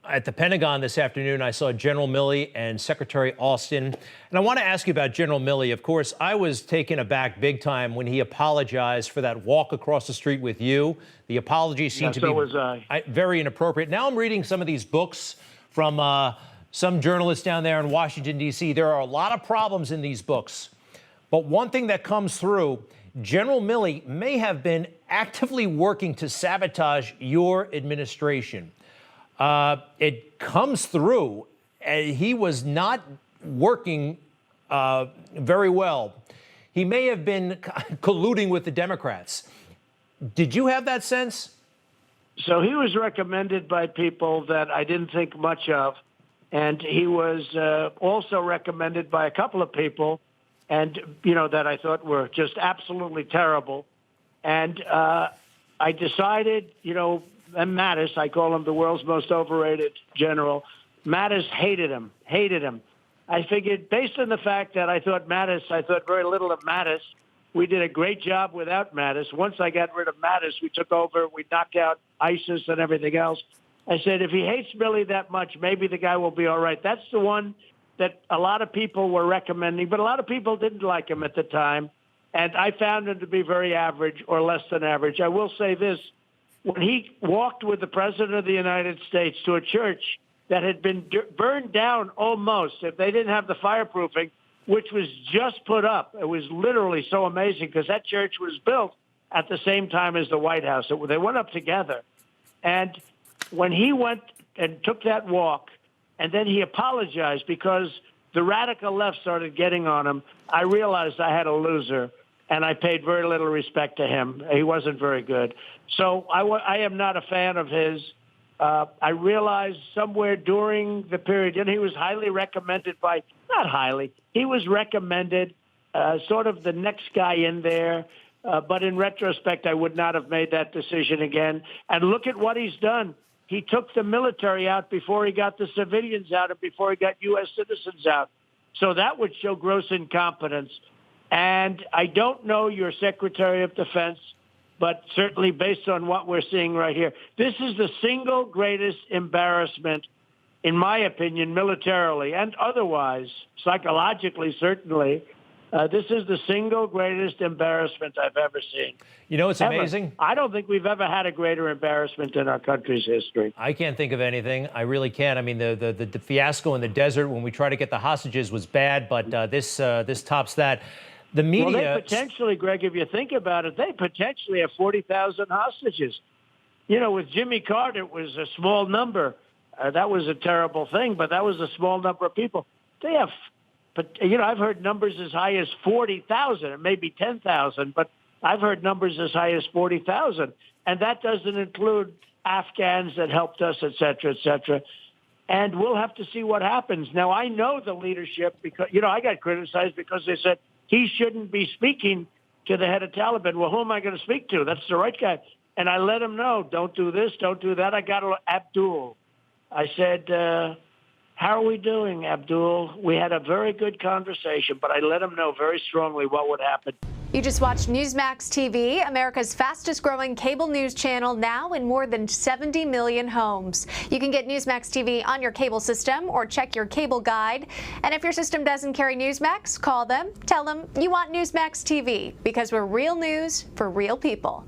At the Pentagon this afternoon, I saw General Milley and Secretary Austin. And I want to ask you about General Milley. Of course, I was taken aback big time when he apologized for that walk across the street with you. The apology seemed to be very inappropriate. Now I'm reading some of these books from some journalists down there in Washington, D.C. There are a lot of problems in these books. But one thing that comes through, General Milley may have been actively working to sabotage your administration. It comes through. He was not working very well. He may have been colluding with the Democrats. Did you have that sense? So he was recommended by people that I didn't think much of. And he was also recommended by a couple of people and, that I thought were just absolutely terrible. And I decided, and Mattis, I call him the world's most overrated general. Mattis hated him. I figured, based on the fact that I thought very little of Mattis. We did a great job without Mattis. Once I got rid of Mattis, we took over. We knocked out ISIS and everything else. I said, if he hates Milley that much, maybe the guy will be all right. That's the one that a lot of people were recommending, but a lot of people didn't like him at the time. And I found him to be very average or less than average. I will say this. When he walked with the President of the United States to a church that had been burned down almost, if they didn't have the fireproofing, which was just put up, it was literally so amazing because that church was built at the same time as the White House. They went up together. And when he went and took that walk, and then he apologized because the radical left started getting on him, I realized I had a loser. And I paid very little respect to him. He wasn't very good. So I am not a fan of his. I realized somewhere during the period, and he was highly recommended by, not highly, he was recommended sort of the next guy in there. But in retrospect, I would not have made that decision again. And look at what he's done. He took the military out before he got the civilians out and before he got U.S. citizens out. So that would show gross incompetence. And I don't know your Secretary of Defense, but certainly based on what we're seeing right here, this is the single greatest embarrassment, in my opinion, militarily and otherwise, psychologically, certainly. This is the single greatest embarrassment I've ever seen. It's amazing. I don't think we've ever had a greater embarrassment in our country's history. I can't think of anything. I really can't. I mean, the fiasco in the desert when we tried to get the hostages was bad, but this tops that. The media. Well, they potentially, Greg, if you think about it, they potentially have 40,000 hostages. With Jimmy Carter, it was a small number. That was a terrible thing, but that was a small number of people. They have, but I've heard numbers as high as 40,000. It may be 10,000, but I've heard numbers as high as 40,000, and that doesn't include Afghans that helped us, et cetera, et cetera. And we'll have to see what happens. Now, I know the leadership because I got criticized because they said he shouldn't be speaking to the head of Taliban. Well, who am I going to speak to? That's the right guy. And I let him know, don't do this, don't do that. I got Abdul. I said, how are we doing, Abdul? We had a very good conversation, but I let him know very strongly what would happen. You just watched Newsmax TV, America's fastest growing cable news channel, now in more than 70 million homes. You can get Newsmax TV on your cable system or check your cable guide. And if your system doesn't carry Newsmax, call them, tell them you want Newsmax TV, because we're real news for real people.